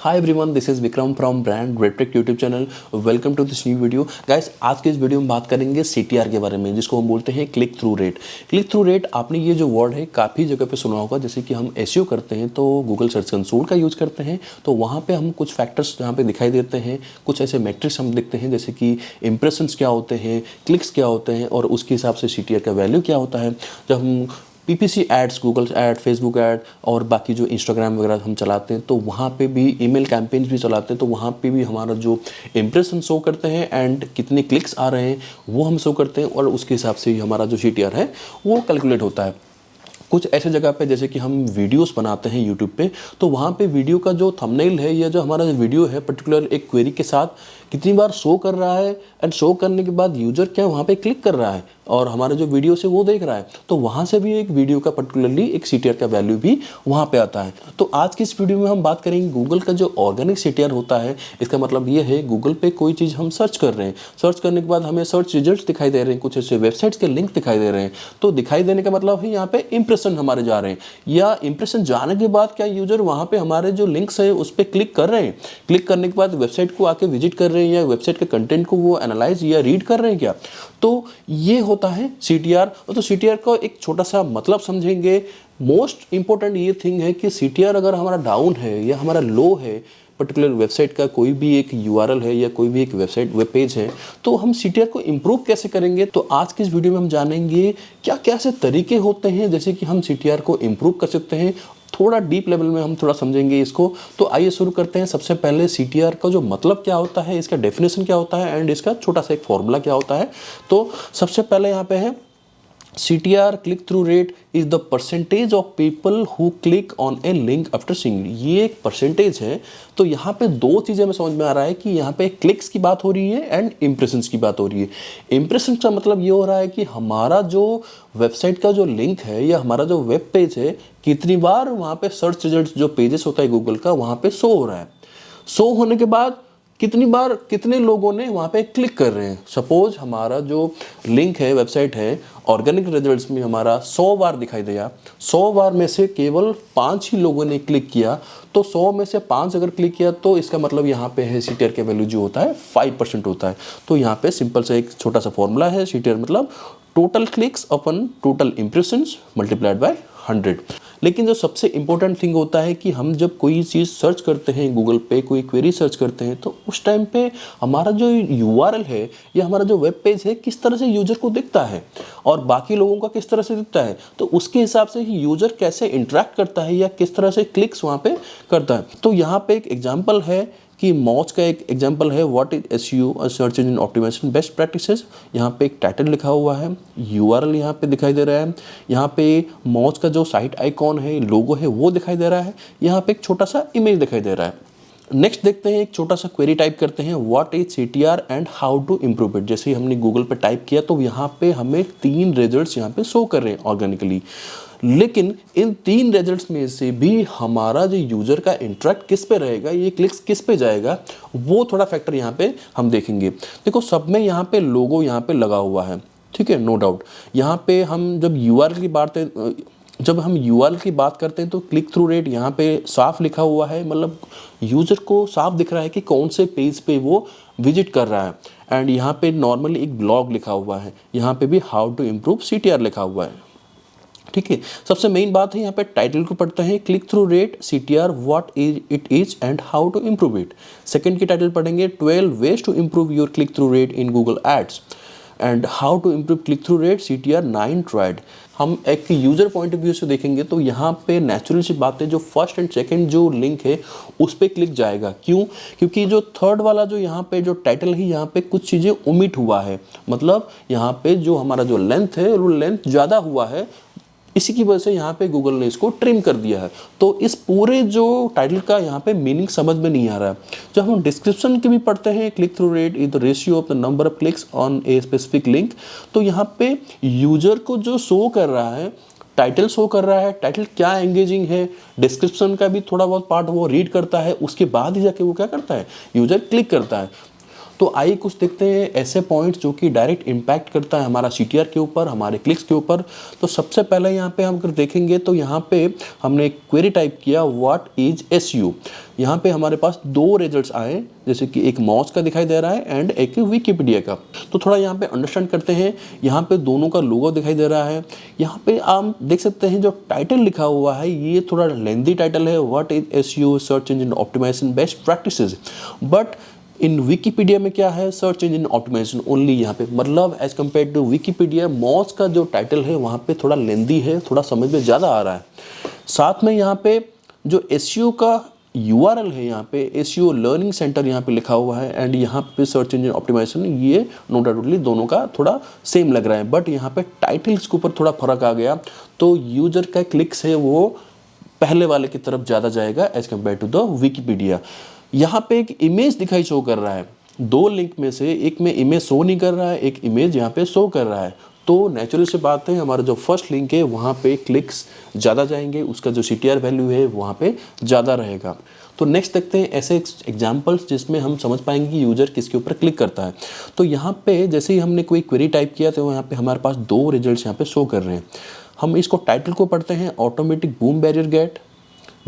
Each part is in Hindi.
Hi everyone, this is Vikram from brand GreatTech YouTube channel. Welcome to this new video. Guys, आज के इस वीडियो में बात करेंगे सीटीआर के बारे में, जिसको हम बोलते हैं click through rate. Click through rate, आपने ये जो वर्ड है काफ़ी जगह पे सुना होगा। जैसे कि हम एसईओ करते हैं तो गूगल सर्च कंसोल का यूज़ करते हैं, तो वहाँ पे हम कुछ फैक्टर्स यहाँ पे दिखाई देते हैं, कुछ ऐसे मैट्रिक्स हम देखते हैं, जैसे कि इंप्रेशंस क्या होते हैं, क्लिक्स क्या होते हैं, और उसके हिसाब से सीटीआर का वैल्यू क्या होता है। जब हम PPC ads, Google ad, Facebook ad और बाकी जो इंस्टाग्राम वगैरह हम चलाते हैं, तो वहाँ पे भी ईमेल कैंपेन्स भी चलाते हैं, तो वहाँ पे भी हमारा जो इंप्रेशन शो करते हैं एंड कितने क्लिक्स आ रहे हैं वो हम शो करते हैं, और उसके हिसाब से ही हमारा जो सीटीआर है वो कैलकुलेट होता है। कुछ ऐसे जगह पे जैसे कि हम वीडियोस बनाते हैं यूट्यूब पे, तो वहाँ पे वीडियो का जो थंबनेल है या जो हमारा वीडियो है पर्टिकुलर एक क्वेरी के साथ कितनी बार शो कर रहा है, एंड शो करने के बाद यूजर क्या वहाँ पे क्लिक कर रहा है और हमारा जो वीडियो से वो देख रहा है, तो वहाँ से भी एक वीडियो का पर्टिकुलरली एक सीटीआर का वैल्यू भी वहाँ पे आता है। तो आज की इस वीडियो में हम बात करेंगे गूगल का जो ऑर्गेनिक सीटीआर होता है। इसका मतलब ये है, गूगल पे कोई चीज़ हम सर्च कर रहे हैं, सर्च करने के बाद हमें सर्च रिजल्ट दिखाई दे रहे हैं, कुछ ऐसे वेबसाइट्स के लिंक दिखाई दे रहे हैं, तो दिखाई देने का मतलब है यहाँ पे इंप्रेशन हमारे जा रहे हैं, या इंप्रेशन जाने के बाद क्या यूजर वहाँ पे हमारे जो लिंक्स है उस पर क्लिक कर रहे हैं, क्लिक करने के बाद वेबसाइट को आके विजिट कर रहे हैं, या वेबसाइट के कंटेंट को वो एनालाइज या रीड कर रहे हैं क्या। तो ये होता है सीटीआर। तो सीटीआर का एक छोटा सा मतलब समझेंगे। मोस्ट इंपॉर्टेंट ये थिंग है कि सीटीआर अगर हमारा डाउन है या हमारा लो है, पर्टिकुलर वेबसाइट का कोई भी एक यूआरएल है या कोई भी एक वेबसाइट वेब पेज है, तो हम सीटीआर को इम्प्रूव कैसे करेंगे। तो आज की इस वीडियो में हम जानेंगे क्या क्या ऐसे तरीके होते हैं जैसे कि हम सीटीआर को इम्प्रूव कर सकते हैं। थोड़ा डीप लेवल में हम थोड़ा समझेंगे इसको। तो आइए शुरू करते हैं। सबसे पहले सीटीआर का जो मतलब क्या होता है, इसका डेफिनेशन क्या होता है, एंड इसका छोटा सा एक फॉर्मूला क्या होता है। तो सबसे पहले यहाँ पे है CTR, click through rate, is the percentage of people who click on a link after seeing। ये एक परसेंटेज है। तो यहाँ पे दो चीज़ें हमें समझ में आ रहा है कि यहाँ पे क्लिक्स की बात हो रही है एंड इम्प्रेशंस की बात हो रही है। इम्प्रेशंस का मतलब ये हो रहा है कि हमारा जो वेबसाइट का जो लिंक है या हमारा जो वेब पेज है, कितनी बार वहाँ पे सर्च रिजल्ट जो पेजेस होता है गूगल का, वहाँ पे शो हो रहा है। शो होने के बाद कितनी बार कितने लोगों ने वहाँ पे क्लिक कर रहे हैं। सपोज हमारा जो लिंक है, वेबसाइट है, ऑर्गेनिक रिजल्ट्स में हमारा 100 बार दिखाई दिया, 100 बार में से केवल 5 ही लोगों ने क्लिक किया, तो 100 में से 5 अगर क्लिक किया तो इसका मतलब यहाँ पे है सीटीआर का वैल्यू जो होता है 5% होता है। तो यहाँ पे सिंपल सा एक छोटा सा फॉर्मूला है। सीटीआर मतलब total clicks upon total impressions multiplied by 100। लेकिन जो सबसे इंपॉर्टेंट थिंग होता है कि हम जब कोई चीज़ सर्च करते हैं गूगल पे, कोई क्वेरी सर्च करते हैं, तो उस टाइम पे हमारा जो यूआरएल है या हमारा जो वेब पेज है किस तरह से यूजर को दिखता है और बाकी लोगों का किस तरह से दिखता है, तो उसके हिसाब से ही यूजर कैसे इंटरेक्ट करता है या किस तरह से क्लिक्स वहाँ पे करता है। तो यहाँ पे एक एग्जाम्पल है कि मॉच का एक एग्जांपल है, what is SEO, search engine optimization best practices. यहाँ पे एक टाइटल लिखा हुआ है, यूआरएल यहाँ पे दिखाई दे रहा है, यहाँ पे मॉच का जो साइट आइकॉन है, लोगो है, वो दिखाई दे रहा है, यहाँ पे एक छोटा सा इमेज दिखाई दे रहा है। नेक्स्ट देखते हैं, एक छोटा सा क्वेरी टाइप करते हैं, what is CTR and how to improve it. जैसे ही हमने गूगल पे टाइप किया तो यहाँ पे हमें 3 रिजल्ट्स यहाँ पे शो कर रहे हैं ऑर्गेनिकली। लेकिन इन 3 रिजल्ट्स में से भी हमारा जो यूजर का इंटरेक्ट किस पे रहेगा, ये क्लिक्स किस पे जाएगा, वो थोड़ा फैक्टर यहाँ पे हम देखेंगे। देखो, सब में यहाँ पे लोगो यहाँ पे लगा हुआ है, ठीक है, नो डाउट। यहाँ पे हम जब यूआरएल की बात करते हैं तो क्लिक थ्रू रेट यहाँ पे साफ लिखा हुआ है, मतलब यूजर को साफ दिख रहा है कि कौन से पेज पे वो विजिट कर रहा है। एंड यहाँ पे नॉर्मली एक ब्लॉग लिखा हुआ है, यहाँ पे भी हाउ टू इम्प्रूव सीटीआर लिखा हुआ है, ठीक है। सबसे मेन बात है यहाँ पे टाइटल को पढ़ते हैं, click through rate CTR what is it is and how to improve it. Second की टाइटल पढ़ेंगे, 12 ways to improve your click through rate in Google ads and how to improve click through rate CTR 9 tried. हम एक यूजर पॉइंट ऑफ व्यू से देखेंगे तो यहाँ पे नेचुरल सी बात है, जो फर्स्ट एंड सेकंड जो लिंक है उस पर क्लिक जाएगा। क्यों? क्योंकि जो थर्ड वाला जो यहाँ पे जो टाइटल है, यहाँ पे कुछ चीज़ें ओमिट हुआ है, मतलब यहाँ पे जो हमारा जो लेंथ है वो लेंथ ज़्यादा हुआ है, इसी की वजह से यहाँ पे गूगल ने इसको ट्रिम कर दिया है। तो इस पूरे जो टाइटल का यहाँ पे मीनिंग समझ में नहीं आ रहा है। जब हम डिस्क्रिप्शन के भी पढ़ते हैं, click through rate is the ratio of the number of clicks on a specific link, तो यहाँ पे यूजर को जो शो कर रहा है, टाइटल शो कर रहा है, टाइटल क्या एंगेजिंग है, डिस्क्रिप्शन का भी थोड़ा बहुत पार्ट वो रीड करता है, उसके बाद ही जाके वो क्या करता है, यूजर क्लिक करता है। तो आइए कुछ देखते हैं ऐसे पॉइंट्स जो कि डायरेक्ट इम्पैक्ट करता है हमारा CTR के ऊपर, हमारे क्लिक्स के ऊपर। तो सबसे पहले यहाँ पे हम अगर देखेंगे तो यहाँ पे हमने एक क्वेरी टाइप किया व्हाट इज SEO। यहाँ पे हमारे पास 2 रिजल्ट्स आए, जैसे कि एक मॉज का दिखाई दे रहा है एंड एक विकिपीडिया का। तो थोड़ा यहाँ पे अंडरस्टैंड करते हैं। यहाँ पे दोनों का लोगो दिखाई दे रहा है। यहाँ पे आप देख सकते हैं जो टाइटल लिखा हुआ है ये थोड़ा लेंथी टाइटल है, what is SEO search engine optimization best practices. But in Wikipedia में क्या है, सर्च इंजन ऑप्टिमाइजेशन ओनली। यहाँ पे मतलब as compare to Wikipedia Moz का जो टाइटल है वहाँ पे थोड़ा लेंदी है, थोड़ा समझ में ज़्यादा आ रहा है। साथ में यहाँ पे जो SEO का URL है, यहाँ पे SEO लर्निंग सेंटर यहाँ पे लिखा हुआ है एंड यहाँ पे सर्च इंजन ऑप्टिमाइजेशन, ये नो डाउटली दोनों का थोड़ा सेम लग रहा है। बट यहाँ पे टाइटल्स के ऊपर थोड़ा फर्क आ गया, तो यूजर का क्लिक्स है वो पहले वाले की तरफ ज़्यादा जाएगा as compare to the Wikipedia. यहाँ पे एक इमेज दिखाई शो कर रहा है, 2 लिंक में से एक में इमेज शो नहीं कर रहा है, एक इमेज यहाँ पे शो कर रहा है। तो नेचुरल से बात है हमारा जो फर्स्ट लिंक है वहाँ पे क्लिक्स ज़्यादा जाएंगे, उसका जो CTR वैल्यू है वहाँ पे ज़्यादा रहेगा। तो नेक्स्ट देखते हैं ऐसे एग्जाम्पल्स जिसमें हम समझ पाएंगे कि यूजर किसके ऊपर क्लिक करता है। तो यहाँ पे जैसे ही हमने कोई क्वेरी टाइप किया तो यहाँ पे हमारे पास 2 रिजल्ट्स यहाँ पे शो कर रहे हैं। हम इसको टाइटल को पढ़ते हैं, ऑटोमेटिक बूम बैरियर गेट।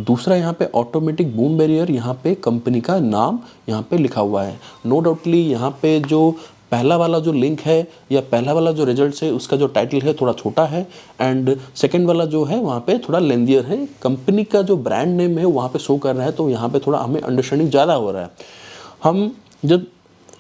दूसरा यहाँ पे ऑटोमेटिक बूम बैरियर, यहाँ पे कंपनी का नाम यहाँ पे लिखा हुआ है। नो डाउटली यहाँ पे जो पहला वाला जो लिंक है या पहला वाला जो रिजल्ट है उसका जो टाइटल है थोड़ा छोटा है एंड सेकंड वाला जो है वहाँ पे थोड़ा लेंदियर है। कंपनी का जो ब्रांड नेम है वहाँ पे शो कर रहा है, तो यहाँ पे थोड़ा हमें अंडरस्टैंडिंग ज़्यादा हो रहा है। हम जब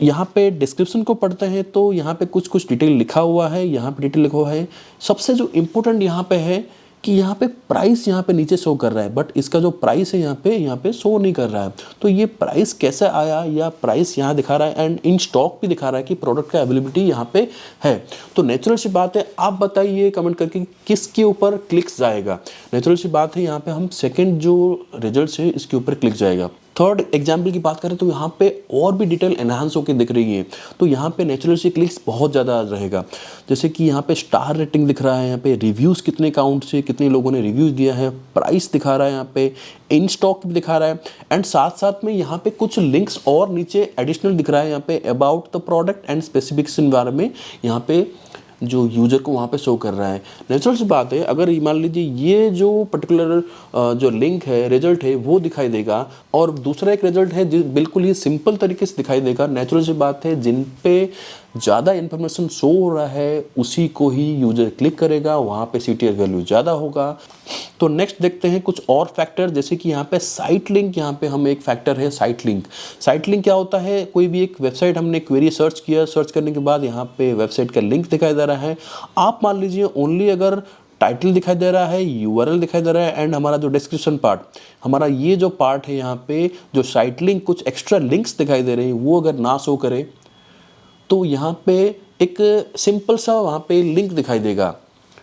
यहाँ पे डिस्क्रिप्शन को पढ़ते हैं तो यहाँ पे कुछ डिटेल लिखा हुआ है, यहाँ पे डिटेल लिखा हुआ है। सबसे जो इम्पोर्टेंट यहाँ पे है कि यहाँ पे प्राइस यहाँ पे नीचे शो कर रहा है, बट इसका जो प्राइस है यहाँ पे शो नहीं कर रहा है। तो ये प्राइस कैसे आया, या प्राइस यहाँ दिखा रहा है एंड इन स्टॉक भी दिखा रहा है कि प्रोडक्ट का अवेलेबिलिटी यहाँ पे है। तो नेचुरल सी बात है, आप बताइए कमेंट करके किसके ऊपर क्लिक्स जाएगा। नेचुरल सी बात है यहाँ पे हम सेकेंड जो रिजल्ट है इसके ऊपर क्लिक जाएगा। थर्ड एग्जाम्पल की बात करें तो यहाँ पे और भी डिटेल एनहांस होकर दिख रही है, तो यहाँ पे नेचुरल सी क्लिक्स बहुत ज़्यादा रहेगा। जैसे कि यहाँ पे स्टार रेटिंग दिख रहा है, यहाँ पे रिव्यूज़ कितने काउंट से कितने लोगों ने रिव्यूज़ दिया है, प्राइस दिखा रहा है, यहाँ पे इन स्टॉक भी दिखा रहा है एंड साथ साथ में यहाँ पे कुछ लिंक्स और नीचे एडिशनल दिख रहा है। यहाँ पे about the product and specification बारे में यहाँ पे जो यूज़र को वहाँ पे शो कर रहा है। नेचुरल सी बात है, अगर मान लीजिए ये जो पर्टिकुलर जो लिंक है, रिजल्ट है वो दिखाई देगा और दूसरा एक रिजल्ट है जो बिल्कुल ही सिंपल तरीके से दिखाई देगा। नेचुरल सी बात है, जिन पे ज़्यादा इन्फॉर्मेशन शो हो रहा है उसी को ही यूजर क्लिक करेगा, वहाँ पे CTR वैल्यू ज़्यादा होगा। तो नेक्स्ट देखते हैं कुछ और फैक्टर, जैसे कि यहाँ पे साइट लिंक, यहाँ पे हम एक फैक्टर है साइट लिंक। साइट लिंक क्या होता है, कोई भी एक वेबसाइट हमने क्वेरी सर्च किया, सर्च करने के बाद यहाँ पे वेबसाइट का लिंक दिखाई दे रहा है। आप मान लीजिए ओनली अगर टाइटल दिखाई दे रहा है, URL दिखाई दे रहा है एंड हमारा जो डिस्क्रिप्शन पार्ट, हमारा ये जो पार्ट है यहाँ पे जो साइट लिंक कुछ एक्स्ट्रा लिंक्स दिखाई दे रहे हैं वो अगर ना शो करे तो यहाँ पे एक सिंपल सा वहाँ पे लिंक दिखाई देगा,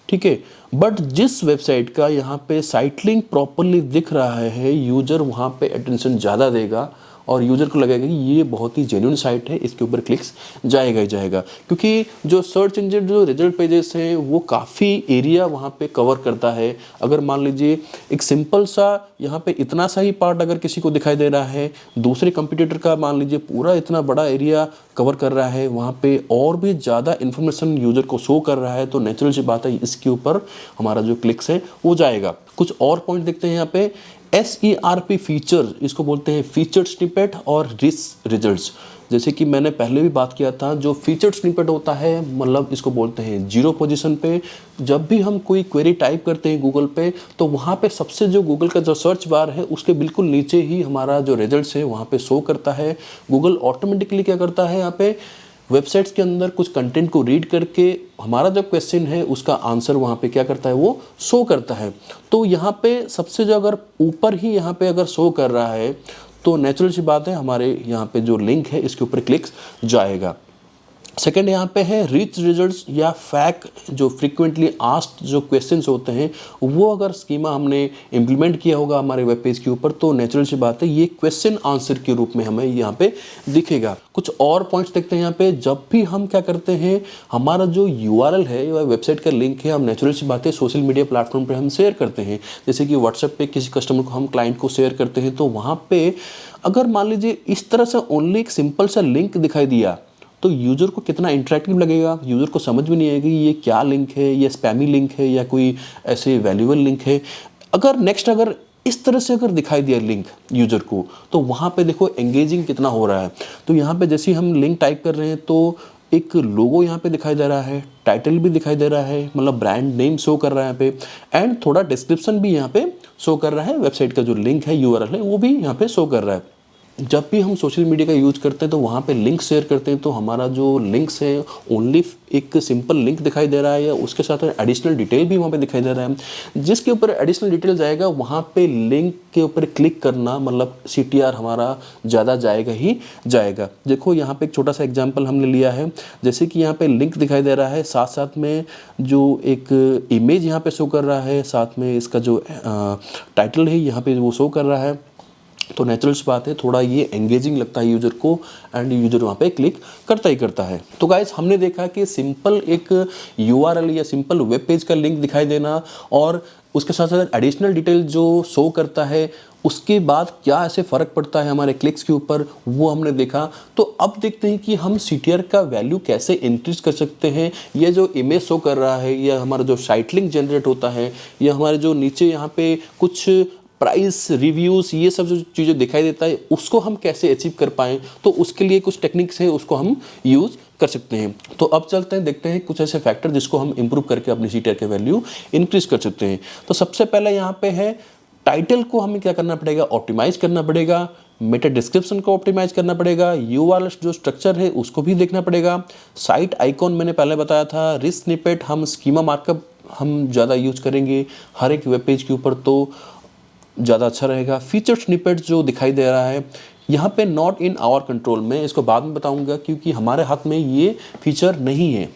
ठीक है। बट जिस वेबसाइट का यहाँ पे साइट लिंक प्रॉपरली दिख रहा है, यूजर वहाँ पे अटेंशन ज़्यादा देगा और यूजर को लगेगा कि ये बहुत ही जेन्युइन साइट है, इसके ऊपर क्लिक्स जाएगा ही जाएगा। क्योंकि जो सर्च इंजन जो रिजल्ट पेजेस हैं वो काफ़ी एरिया वहाँ पे कवर करता है। अगर मान लीजिए एक सिंपल सा यहाँ पे इतना सा ही पार्ट अगर किसी को दिखाई दे रहा है, दूसरे कंपटीटर का मान लीजिए पूरा इतना बड़ा एरिया कवर कर रहा है, वहाँ पे और भी ज़्यादा इन्फॉर्मेशन यूजर को शो कर रहा है, तो नेचुरल सी बात है इसके ऊपर हमारा जो क्लिक्स है वो जाएगा। कुछ और पॉइंट देखते हैं यहाँ पे। SERP फीचर, इसको बोलते हैं फीचर स्निपेट और रिच रिजल्ट्स। जैसे कि मैंने पहले भी बात किया था, जो फीचर स्निपेट होता है मतलब इसको बोलते हैं 0 पोजीशन पे। जब भी हम कोई क्वेरी टाइप करते हैं गूगल पे तो वहाँ पे सबसे जो गूगल का जो सर्च बार है उसके बिल्कुल नीचे ही हमारा जो रिजल्ट्स है वहाँ पे शो करता है। गूगल ऑटोमेटिकली क्या करता है, यहाँ पे वेबसाइट्स के अंदर कुछ कंटेंट को रीड करके हमारा जो क्वेश्चन है उसका आंसर वहाँ पे क्या करता है, वो शो करता है। तो यहाँ पे सबसे जो अगर ऊपर ही यहाँ पे अगर शो कर रहा है तो नेचुरल सी बात है हमारे यहाँ पे जो लिंक है इसके ऊपर क्लिक्स जाएगा। सेकेंड यहाँ पे है रिच रिजल्ट्स या फैक, जो फ्रीक्वेंटली आस्क्ड जो क्वेश्चंस होते हैं वो अगर स्कीमा हमने इम्प्लीमेंट किया होगा हमारे वेब पेज के ऊपर तो नेचुरल सी बात है ये क्वेश्चन आंसर के रूप में हमें यहाँ पे दिखेगा। कुछ और पॉइंट्स देखते हैं यहाँ पे। जब भी हम क्या करते हैं, हमारा जो URL है या वेबसाइट का लिंक है, हम नेचुरल सी बात है सोशल मीडिया प्लेटफॉर्म पर हम शेयर करते हैं। जैसे कि व्हाट्सएप पे किसी कस्टमर को हम क्लाइंट को शेयर करते हैं तो वहाँ पे अगर मान लीजिए इस तरह से ओनली एक सिंपल सा लिंक दिखाई दिया तो यूज़र को कितना इंटरेक्टिव लगेगा, यूज़र को समझ में नहीं आएगी ये क्या लिंक है, ये स्पैमी लिंक है या कोई ऐसे वैल्यूएबल लिंक है। अगर इस तरह से अगर दिखाई दिया लिंक यूज़र को, तो वहाँ पे देखो एंगेजिंग कितना हो रहा है। तो यहाँ पे जैसे हम लिंक टाइप कर रहे हैं तो एक लोगो यहाँ पे दिखाई दे रहा है, टाइटल भी दिखाई दे रहा है, मतलब ब्रांड नेम शो कर रहा है यहाँ पे, एंड थोड़ा डिस्क्रिप्शन भी यहाँ पे शो कर रहा है, वेबसाइट का जो लिंक है यूआरएल है वो भी यहाँ पे शो कर रहा है। जब भी हम सोशल मीडिया का यूज करते हैं तो वहाँ पे लिंक शेयर करते हैं तो हमारा जो लिंक्स है ओनली एक सिंपल लिंक दिखाई दे रहा है या उसके साथ एडिशनल डिटेल भी वहाँ पे दिखाई दे रहा है। जिसके ऊपर एडिशनल डिटेल जाएगा वहाँ पे लिंक के ऊपर क्लिक करना मतलब CTR हमारा ज़्यादा जाएगा ही जाएगा। देखो यहाँ पे एक छोटा सा एग्जाम्पल हमने लिया है, जैसे कि यहाँ पे लिंक दिखाई दे रहा है, साथ साथ में जो एक इमेज यहाँ पे शो कर रहा है, साथ में इसका जो टाइटल है यहाँ पे वो शो कर रहा है। तो नेचुरल सी बात है, थोड़ा ये एंगेजिंग लगता है यूज़र को एंड यूज़र वहाँ पे क्लिक करता ही करता है। तो गाइस हमने देखा कि सिंपल एक URL या सिंपल वेब पेज का लिंक दिखाई देना और उसके साथ साथ एडिशनल डिटेल जो शो करता है उसके बाद क्या ऐसे फ़र्क पड़ता है हमारे क्लिक्स के ऊपर, वो हमने देखा। तो अब देखते हैं कि हम CTR का वैल्यू कैसे इंक्रीज कर सकते हैं। ये जो इमेज शो कर रहा है या हमारा जो साइट लिंक जनरेट होता है या हमारे जो नीचे यहाँ पे कुछ प्राइस रिव्यूज़ ये सब जो चीज़ें दिखाई देता है उसको हम कैसे अचीव कर पाएँ, तो उसके लिए कुछ टेक्निक्स हैं उसको हम यूज़ कर सकते हैं। तो अब चलते हैं देखते हैं कुछ ऐसे फैक्टर जिसको हम इम्प्रूव करके अपनी CTR के वैल्यू इंक्रीज कर सकते हैं। तो सबसे पहले यहाँ पे है टाइटल को हमें क्या करना पड़ेगा, ऑप्टिमाइज करना पड़ेगा, मेटा डिस्क्रिप्शन को ऑप्टिमाइज करना पड़ेगा, URL जो स्ट्रक्चर है उसको भी देखना पड़ेगा, साइट आइकॉन मैंने पहले बताया था, रिच स्निपेट हम स्कीमा मार्कअप हम ज़्यादा यूज करेंगे हर एक वेब पेज के ऊपर तो ज़्यादा अच्छा रहेगा। फीचर स्निपेट जो दिखाई दे रहा है यहाँ पे नॉट इन आवर कंट्रोल, मैं इसको बाद में बताऊंगा क्योंकि हमारे हाथ में ये फीचर नहीं है।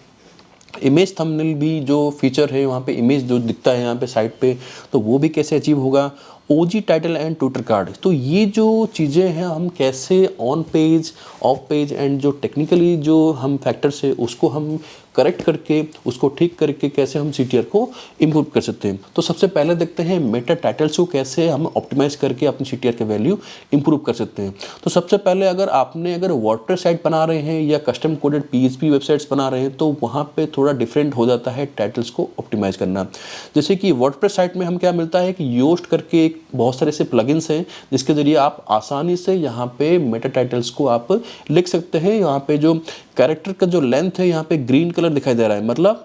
इमेज थंबनेल भी जो फीचर है वहाँ पे इमेज जो दिखता है यहाँ पे साइट पे, तो वो भी कैसे अचीव होगा। OG title and Twitter card, तो ये जो चीज़ें हैं हम कैसे on page of page and जो टेक्निकली जो हम फैक्टर्स है उसको हम करेक्ट करके उसको ठीक करके कैसे हम CTR को इम्प्रूव कर सकते हैं। तो सबसे पहले देखते हैं मेटा टाइटल्स को कैसे हम ऑप्टिमाइज करके अपनी CTR के वैल्यू इम्प्रूव कर सकते हैं। तो सबसे पहले अगर वर्डप्रेस साइट बना रहे हैं या कस्टम कोडेड PHP वेबसाइट्स बना रहे हैं तो वहाँ पे थोड़ा डिफरेंट हो जाता है टाइटल्स को ऑप्टिमाइज करना। जैसे कि वर्डप्रेस साइट में हम क्या मिलता है कि योस्ट करके एक बहुत सारे ऐसे प्लगइन्स हैं जिसके ज़रिए आप आसानी से यहाँ पे मेटा टाइटल्स को आप लिख सकते हैं। यहाँ पे जो कैरेक्टर का जो लेंथ है यहाँ पे ग्रीन कलर दिखाई दे रहा है, मतलब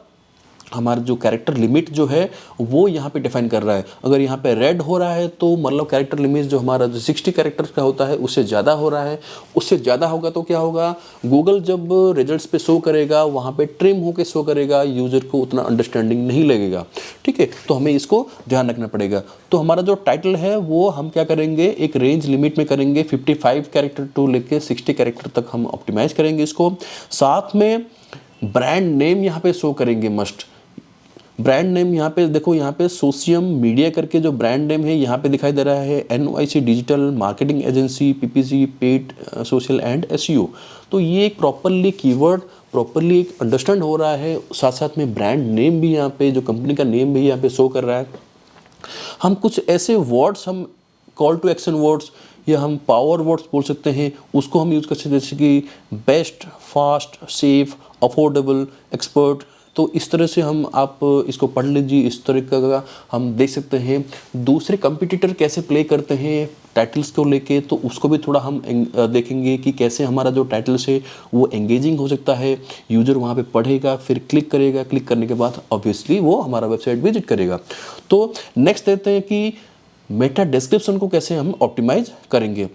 हमारा जो कैरेक्टर लिमिट जो है वो यहाँ पे डिफाइन कर रहा है। अगर यहाँ पे रेड हो रहा है तो मतलब कैरेक्टर लिमिट जो हमारा जो 60 कैरेक्टर का होता है उससे ज़्यादा हो रहा है, उससे ज़्यादा होगा तो क्या होगा, गूगल जब रिजल्ट्स पे शो करेगा वहाँ पे ट्रिम होके शो करेगा, यूज़र को उतना अंडरस्टैंडिंग नहीं लगेगा। ठीक है, तो हमें इसको ध्यान रखना पड़ेगा। तो हमारा जो टाइटल है वो हम क्या करेंगे, एक रेंज लिमिट में करेंगे, 55 कैरेक्टर टू लेके 60 कैरेक्टर तक हम ऑप्टिमाइज करेंगे इसको। साथ में ब्रांड नेम यहाँ पे शो करेंगे मस्ट। ब्रांड नेम यहाँ पे देखो, यहाँ पे सोशियम मीडिया करके जो ब्रांड नेम है यहाँ पे दिखाई दे रहा है, NYC digital marketing agency, PPC paid social and SEO। तो ये एक प्रॉपरली कीवर्ड प्रॉपरली एक अंडरस्टैंड हो रहा है, साथ साथ में ब्रांड नेम भी यहाँ पे जो कंपनी का नेम भी यहाँ पे शो कर रहा है। हम कुछ ऐसे वर्ड्स हम कॉल टू एक्शन वर्ड्स या हम पावर वर्ड्स बोल सकते हैं उसको हम यूज़ कर सकते हैं, जैसे कि best, fast, safe, affordable, expert. तो इस तरह से आप इसको पढ़ लीजिए, इस तरह का हम देख सकते हैं दूसरे कंपटीटर कैसे प्ले करते हैं टाइटल्स को लेके, तो उसको भी थोड़ा हम देखेंगे कि कैसे हमारा जो टाइटल्स है वो एंगेजिंग हो सकता है, यूज़र वहाँ पे पढ़ेगा फिर क्लिक करेगा, क्लिक करने के बाद ऑब्वियसली वो हमारा वेबसाइट विजिट करेगा। तो नेक्स्ट देखते हैं कि मेटा डिस्क्रिप्शन को कैसे हम ऑप्टिमाइज करेंगे।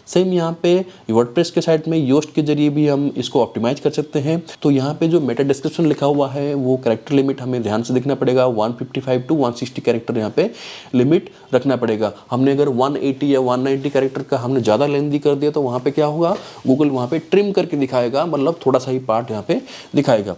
सेम यहाँ पे वर्डप्रेस के साइट में योस्ट के जरिए भी हम इसको ऑप्टिमाइज कर सकते हैं। तो यहाँ पे जो मेटा डिस्क्रिप्शन लिखा हुआ है वो कैरेक्टर लिमिट हमें ध्यान से देखना पड़ेगा, 155 टू 160 कैरेक्टर यहाँ पे लिमिट रखना पड़ेगा। हमने अगर 180 या 190 कैरेक्टर का हमने ज़्यादा लेंथी कर दिया तो वहाँ पे क्या होगा, गूगल वहाँ पे ट्रिम करके दिखाएगा, मतलब थोड़ा सा ही पार्ट यहाँ पे दिखाएगा।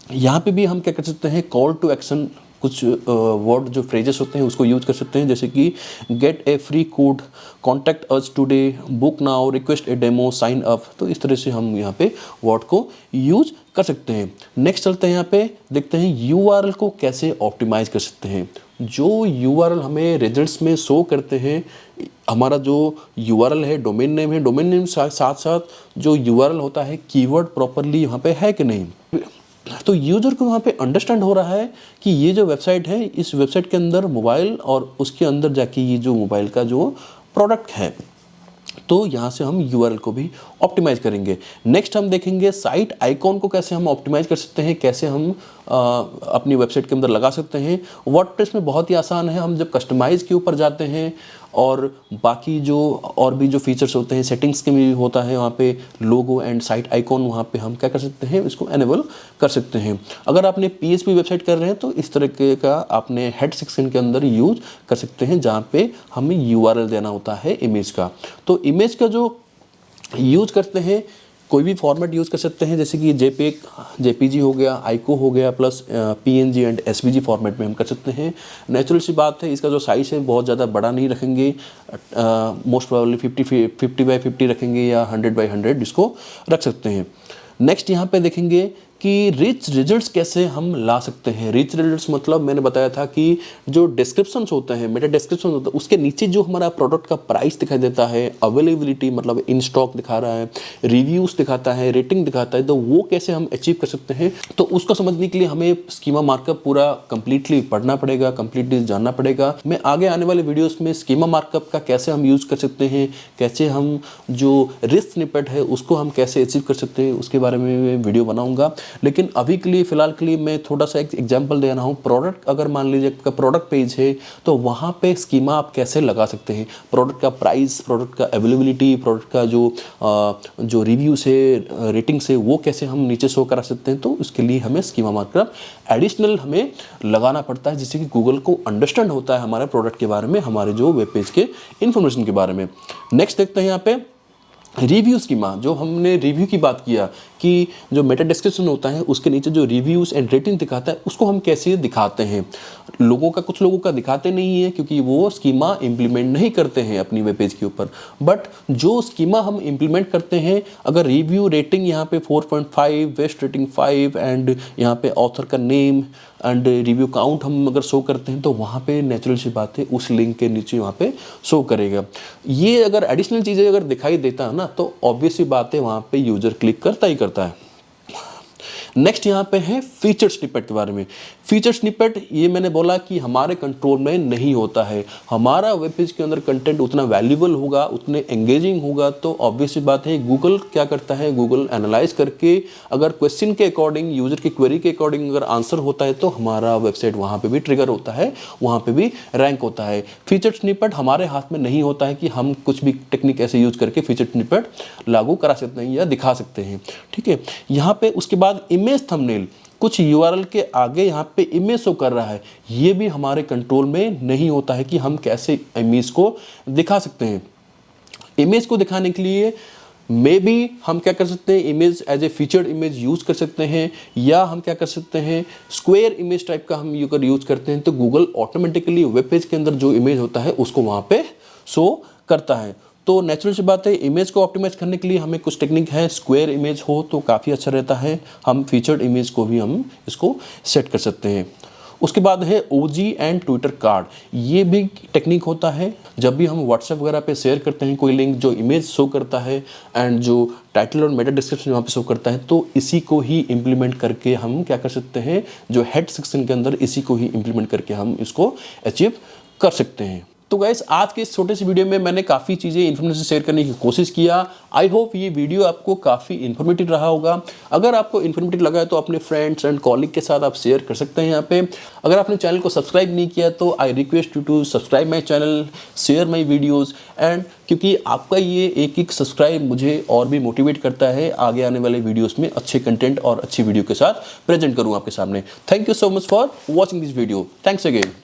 यहाँ पे भी हम क्या कर सकते हैं, कॉल टू एक्शन कुछ वर्ड जो फ्रेजेस होते हैं उसको यूज कर सकते हैं, जैसे कि get a free code, contact us today, book now, request a demo, sign up. तो इस तरह से हम यहाँ पे वर्ड को यूज कर सकते हैं। नेक्स्ट चलते हैं यहाँ पे, देखते हैं यूआरएल को कैसे ऑप्टिमाइज कर सकते हैं। जो यूआरएल हमें रिजल्ट्स में शो करते हैं, हमारा जो यूआरएल है डोमेन नेम है, डोमेन नेम साथ साथ जो यूआरएल होता है कीवर्ड प्रॉपरली यहाँ पे है कि नहीं। तो यूजर को वहाँ पे अंडरस्टैंड हो रहा है कि ये जो वेबसाइट है, इस वेबसाइट के अंदर मोबाइल और उसके अंदर जाके ये जो मोबाइल का जो प्रोडक्ट है, तो यहाँ से हम यूआरएल को भी ऑप्टिमाइज करेंगे। नेक्स्ट हम देखेंगे साइट आइकॉन को कैसे हम ऑप्टिमाइज कर सकते हैं, कैसे हम अपनी वेबसाइट के अंदर लगा सकते हैं। वर्डप्रेस में बहुत ही आसान है, हम जब कस्टमाइज के ऊपर जाते हैं और बाकी जो और भी जो फीचर्स होते हैं सेटिंग्स के भी होता है, वहाँ पे लोगो एंड साइट आइकॉन, वहाँ पे हम क्या कर सकते हैं, इसको एनेबल कर सकते हैं। अगर आपने PHP वेबसाइट कर रहे हैं तो इस तरह का आपने हेड सेक्शन के अंदर यूज कर सकते हैं, जहाँ पे हमें यूआरएल देना होता है इमेज का। तो इमेज का जो यूज करते हैं, कोई भी फॉर्मेट यूज़ कर सकते हैं, जैसे कि JPG हो गया, आइको हो गया, plus PNG and SVG format में हम कर सकते हैं। नेचुरल सी बात है, इसका जो साइज़ है बहुत ज़्यादा बड़ा नहीं रखेंगे, मोस्ट प्रोबेबली 50x50 रखेंगे या 100x100 इसको रख सकते हैं। नेक्स्ट यहाँ पे देखेंगे कि रिच रिजल्ट्स कैसे हम ला सकते हैं। रिच रिजल्ट्स मतलब मैंने बताया था कि जो डिस्क्रिप्शंस होते हैं, मेटा डिस्क्रिप्शन होता है, उसके नीचे जो हमारा प्रोडक्ट का प्राइस दिखाई देता है, अवेलेबिलिटी मतलब इन स्टॉक दिखा रहा है, रिव्यूज़ दिखाता है, रेटिंग दिखाता है, तो वो कैसे हम अचीव कर सकते हैं। तो उसको समझने के लिए हमें स्कीमा मार्कअप पूरा कंप्लीटली पढ़ना पड़ेगा, कंप्लीटली जानना पड़ेगा। मैं आगे आने वाले वीडियोज़ में स्कीमा मार्कअप का कैसे हम यूज़ कर सकते हैं, कैसे हम जो रिच स्निपेट है उसको हम कैसे अचीव कर सकते हैं, उसके बारे में वीडियो बनाऊंगा। लेकिन अभी के लिए फ़िलहाल के लिए मैं थोड़ा सा एक एग्जांपल दे रहा हूँ। प्रोडक्ट अगर मान लीजिए आपका प्रोडक्ट पेज है तो वहाँ पे स्कीमा आप कैसे लगा सकते हैं। प्रोडक्ट का प्राइस, प्रोडक्ट का अवेलेबिलिटी, प्रोडक्ट का जो रिव्यूज़ है, रेटिंग्स है, वो कैसे हम नीचे शो करा सकते हैं। तो उसके लिए हमें स्कीमा मार्कअप एडिशनल हमें लगाना पड़ता है, जिससे कि गूगल को अंडरस्टैंड होता है हमारे प्रोडक्ट के बारे में, हमारे जो वेब पेज के इन्फॉर्मेशन के बारे में। नेक्स्ट देखते हैं यहाँ पे रिव्यू स्कीमा। जो हमने रिव्यू की बात किया कि जो मेटा डिस्क्रिप्शन होता है उसके नीचे जो रिव्यूज़ एंड रेटिंग दिखाता है उसको हम कैसे दिखाते हैं। कुछ लोगों का दिखाते नहीं है क्योंकि वो स्कीमा इम्प्लीमेंट नहीं करते हैं अपनी वेब पेज के ऊपर। बट जो स्कीमा हम इम्प्लीमेंट करते हैं, अगर रिव्यू रेटिंग यहाँ पे 4.5, बेस्ट रेटिंग 5 एंड यहाँ पे ऑथर का नेम एंड रिव्यू काउंट हम अगर शो करते हैं, तो वहाँ पे नेचुरल सी बात है उस लिंक के नीचे वहाँ पे शो करेगा। ये अगर एडिशनल चीज़ें अगर दिखाई देता है ना, तो ऑब्वियस सी बात है वहाँ पे यूज़र क्लिक करता ही करता है। नेक्स्ट यहाँ पे है फीचर स्निपेट के बारे में। फीचर स्निपेट ये मैंने बोला कि हमारे कंट्रोल में नहीं होता है। हमारा वेब पेज के अंदर कंटेंट उतना वैल्यूबल होगा, उतने एंगेजिंग होगा, तो ऑब्वियस सी बात है गूगल क्या करता है, गूगल एनालाइज करके अगर क्वेश्चन के अकॉर्डिंग, यूजर की क्वेरी के अकॉर्डिंग अगर आंसर होता है तो हमारा वेबसाइट वहाँ पे भी ट्रिगर होता है, वहाँ पे भी रैंक होता है। फीचर स्निपेट हमारे हाथ में नहीं होता है कि हम कुछ भी टेक्निक ऐसे यूज करके फीचर स्निपेट लागू करा सकते हैं या दिखा सकते हैं। ठीक है, यहाँ पे उसके बाद इमेज थंबनेल, कुछ यूआरएल के आगे यहाँ पे इमेज शो कर रहा है, ये भी हमारे कंट्रोल में नहीं होता है कि हम कैसे इमेज को दिखा सकते हैं। इमेज को दिखाने के लिए मे बी हम क्या कर सकते हैं, image as a featured image use कर सकते हैं, या हम क्या कर सकते हैं, स्क्वायर इमेज टाइप का हम अगर यूज़ करते हैं तो गूगल ऑटोमेटिकली वेब पेज के अंदर जो इमेज होता है उसको वहाँ पे शो करता है। तो नेचुरल सी बात है, इमेज को ऑप्टिमाइज करने के लिए हमें कुछ टेक्निक है। स्क्वायर इमेज हो तो काफ़ी अच्छा रहता है, हम फीचर्ड इमेज को भी हम इसको सेट कर सकते हैं। उसके बाद है OG एंड ट्विटर कार्ड, ये भी टेक्निक होता है। जब भी हम व्हाट्सएप वगैरह पे शेयर करते हैं कोई लिंक, जो इमेज शो करता है एंड जो टाइटल और मेटा डिस्क्रिप्शन वहाँ पे शो करता है, तो इसी को ही इम्प्लीमेंट करके हम क्या कर सकते हैं, जो हेड सेक्शन के अंदर इसी को ही इम्प्लीमेंट करके हम इसको अचीव कर सकते हैं। तो गाइस, आज के इस छोटे से वीडियो में मैंने काफ़ी चीज़ें इन्फॉर्मेशन शेयर करने की कोशिश किया। आई होप ये वीडियो आपको काफ़ी इन्फॉर्मेटिव रहा होगा। अगर आपको इन्फॉर्मेटिव लगा है तो अपने फ्रेंड्स एंड कॉलीग के साथ आप शेयर कर सकते हैं यहाँ पे। अगर आपने चैनल को सब्सक्राइब नहीं किया तो I request you to subscribe my channel, share my videos and क्योंकि आपका ये एक सब्सक्राइब मुझे और भी मोटिवेट करता है आगे आने वाले वीडियोज़ में अच्छे कंटेंट और अच्छी वीडियो के साथ प्रेजेंट करूँ आपके सामने। Thank you so much for watching this video. Thanks again.